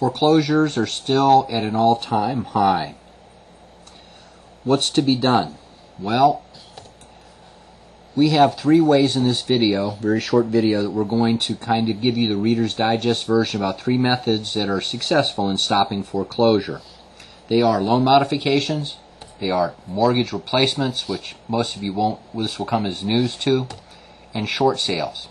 Foreclosures are still at an all-time high. What's to be done? Well, we have 3 ways in this video, very short video, that we're going to kind of give you the Reader's Digest version about 3 methods that are successful in stopping foreclosure. They are loan modifications, they are mortgage replacements, which most of you won't, this will come as news to, and short sales.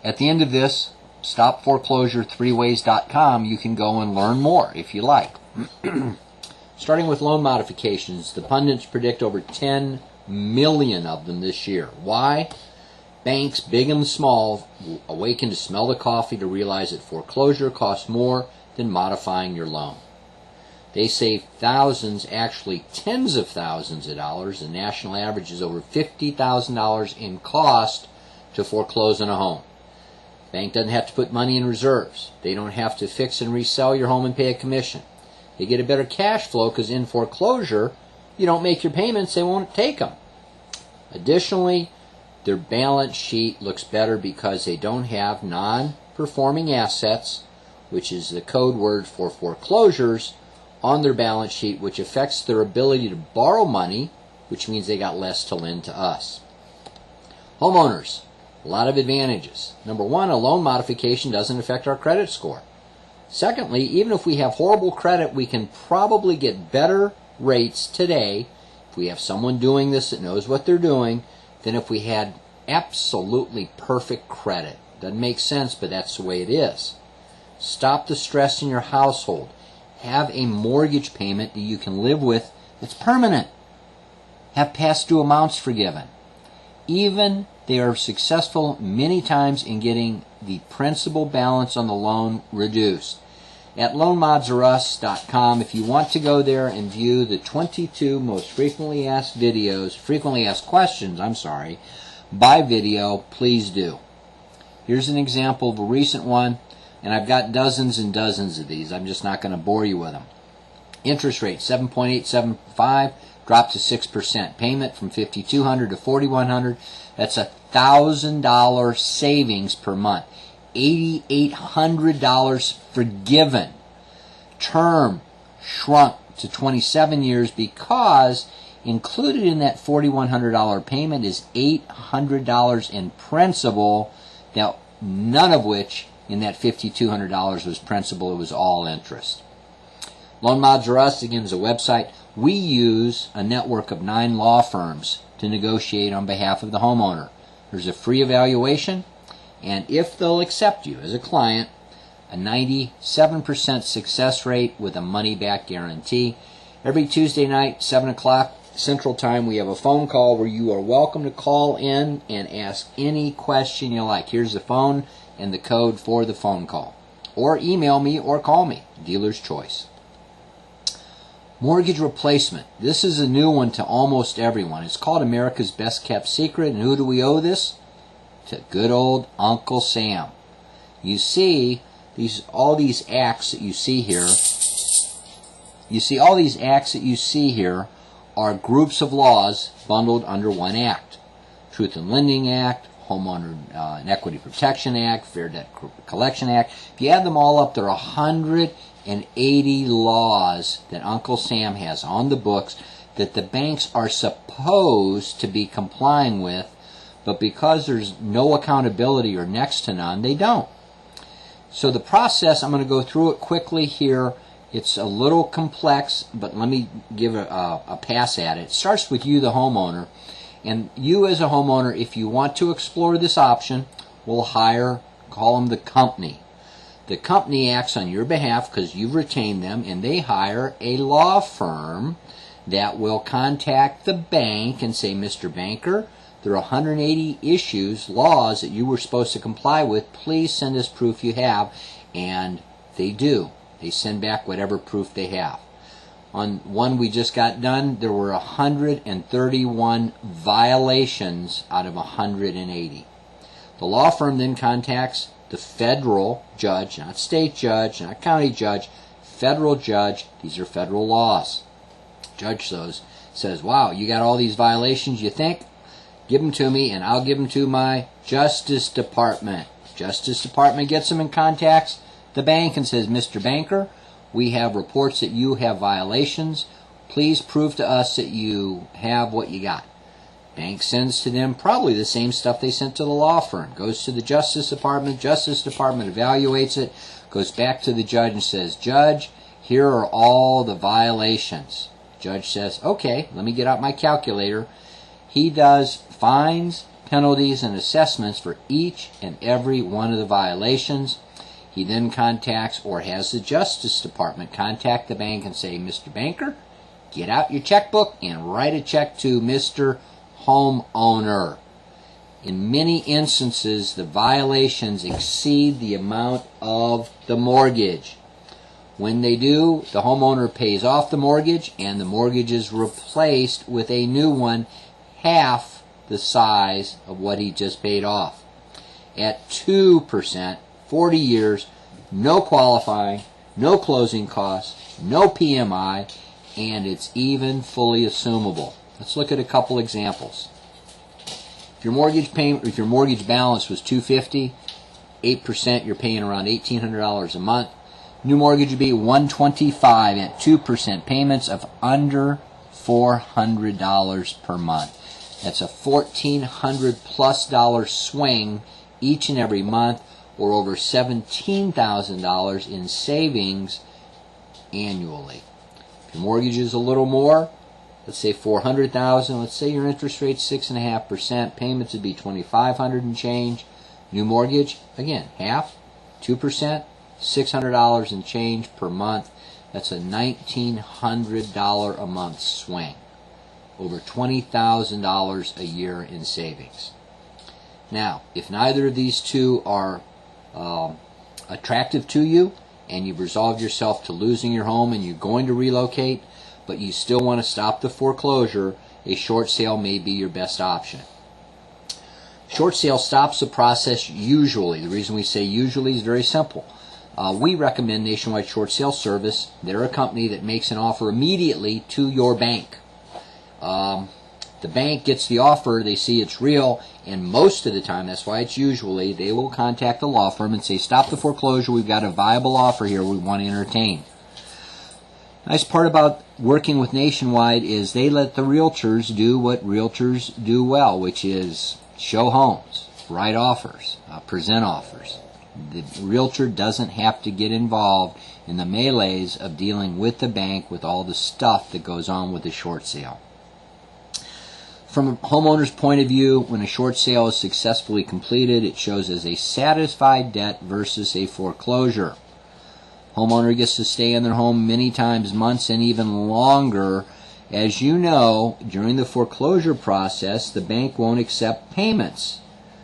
At the end of this, stopforeclosure3ways.com, you can go and learn more if you like. Starting with loan modifications, the pundits predict over 10 million of them this year. Why? Banks, big and small, awaken to smell the coffee to realize that foreclosure costs more than modifying your loan. They save thousands, actually tens of thousands of dollars. The national average is over $50,000 in cost to foreclose on a home. Bank doesn't have to put money in reserves. They don't have to fix and resell your home and pay a commission. They get a better cash flow because in foreclosure, you don't make your payments, they won't take them. Additionally, their balance sheet looks better because they don't have non-performing assets, which is the code word for foreclosures, on their balance sheet, which affects their ability to borrow money, which means they got less to lend to us. Homeowners, a lot of advantages. Number 1, a loan modification doesn't affect our credit score. Secondly, even if we have horrible credit, we can probably get better rates today if we have someone doing this that knows what they're doing than if we had absolutely perfect credit. Doesn't make sense, but that's the way it is. Stop the stress in your household. Have a mortgage payment that you can live with that's permanent. Have past due amounts forgiven. Even they are successful many times in getting the principal balance on the loan reduced. At loanmodsorus.com, if you want to go there and view the 22 most frequently asked questions, by video, please do. Here's an example of a recent one, and I've got dozens and dozens of these. I'm just not going to bore you with them. Interest rate 7.875 dropped to 6%. Payment from $5,200 to $4,100. That's $1,000 savings per month. $8,800 forgiven. Term shrunk to 27 years because included in that $4,100 payment is $800 in principal. Now, none of which in that $5,200 was principal. It was all interest. Loan Mods or Us, again, is a website. We use a network of 9 law firms to negotiate on behalf of the homeowner. There's a free evaluation, and if they'll accept you as a client, a 97% success rate with a money-back guarantee. Every Tuesday night, 7 o'clock Central Time, we have a phone call where you are welcome to call in and ask any question you like. Here's the phone and the code for the phone call. Or email me or call me. Dealer's choice. Mortgage replacement. This is a new one to almost everyone. It's called America's Best Kept Secret. And who do we owe this? To good old Uncle Sam. You see all these acts that you see here. All these acts that you see here are groups of laws bundled under one act. Truth in Lending Act, Homeowner and Equity Protection Act, Fair Debt Collection Act. If you add them all up, there are 180 laws that Uncle Sam has on the books that the banks are supposed to be complying with, but because there's no accountability or next to none, they don't. So the process, I'm going to go through it quickly here. It's a little complex, but let me give a pass at it. It starts with you, the homeowner. And you as a homeowner, if you want to explore this option, will call them the company. The company acts on your behalf because you've retained them, and they hire a law firm that will contact the bank and say, Mr. Banker, there are 180 laws that you were supposed to comply with. Please send us proof you have. And they do. They send back whatever proof they have. On one we just got done, there were 131 violations out of 180. The law firm then contacts the federal judge, not state judge, not county judge, federal judge. These are federal laws. Judge says, wow, you got all these violations, you think? Give them to me, and I'll give them to my Justice Department. Justice Department gets them and contacts the bank and says, Mr. Banker, we have reports that you have violations. Please prove to us that you have what you got. Bank sends to them probably the same stuff they sent to the law firm. Goes to the Justice Department. Justice Department evaluates it. Goes back to the judge and says, Judge, here are all the violations. Judge says, okay, let me get out my calculator. He does fines, penalties, and assessments for each and every one of the violations. He then contacts or has the Justice Department contact the bank and say, Mr. Banker, get out your checkbook and write a check to Mr. Homeowner. In many instances, the violations exceed the amount of the mortgage. When they do, the homeowner pays off the mortgage and the mortgage is replaced with a new one half the size of what he just paid off. At 2%, 40 years, no qualifying, no closing costs, no PMI, and it's even fully assumable. Let's look at a couple examples. If your mortgage payment, if your mortgage balance was $250, 8%, you're paying around $1,800 a month. New mortgage would be $125 at 2%, payments of under $400 per month. That's a $1,400+ swing each and every month, or over $17,000 in savings annually. If your mortgage is a little more, let's say $400,000. Let's say your interest rate's 6.5%. Payments would be $2,500 and change. New mortgage, again, half, 2%, $600 and change per month. That's a $1,900 a month swing. Over $20,000 a year in savings. Now, if neither of these two are attractive to you, and you've resolved yourself to losing your home and you're going to relocate, but you still want to stop the foreclosure, a short sale may be your best option. Short sale stops the process usually. The reason we say usually is very simple. We recommend Nationwide Short Sale Service. They're a company that makes an offer immediately to your bank. The bank gets the offer, they see it's real, and most of the time, that's why it's usually, they will contact the law firm and say, stop the foreclosure, we've got a viable offer here we want to entertain. Nice part about working with Nationwide is they let the realtors do what realtors do well, which is show homes, write offers, present offers. The realtor doesn't have to get involved in the melees of dealing with the bank with all the stuff that goes on with the short sale. From a homeowner's point of view, when a short sale is successfully completed, it shows as a satisfied debt versus a foreclosure. Homeowner gets to stay in their home many times, months, and even longer. As you know, during the foreclosure process, the bank won't accept payments.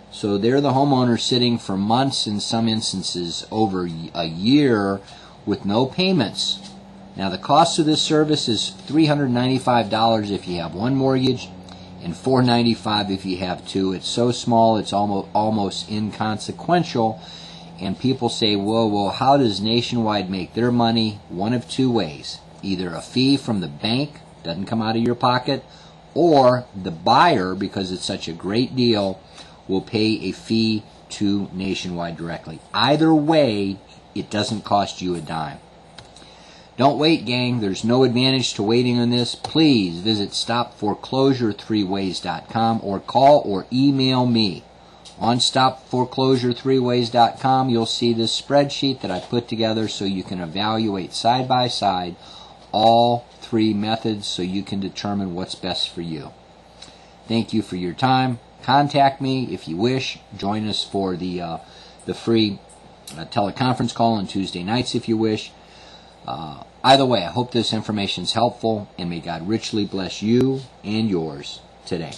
So they're the homeowner sitting for months, in some instances over a year, with no payments. Now the cost of this service is $395 if you have one mortgage, and $495 if you have two. It's so small it's almost inconsequential, and people say, well, how does Nationwide make their money? One of two ways. Either a fee from the bank, doesn't come out of your pocket, or the buyer, because it's such a great deal, will pay a fee to Nationwide directly. Either way, it doesn't cost you a dime. Don't wait, gang. There's no advantage to waiting on this. Please visit stopforeclosure3ways.com or call or email me. On stopforeclosure3ways.com, you'll see this spreadsheet that I put together so you can evaluate side by side all three methods so you can determine what's best for you. Thank you for your time. Contact me if you wish. Join us for the free teleconference call on Tuesday nights if you wish. Either way, I hope this information is helpful, and may God richly bless you and yours today.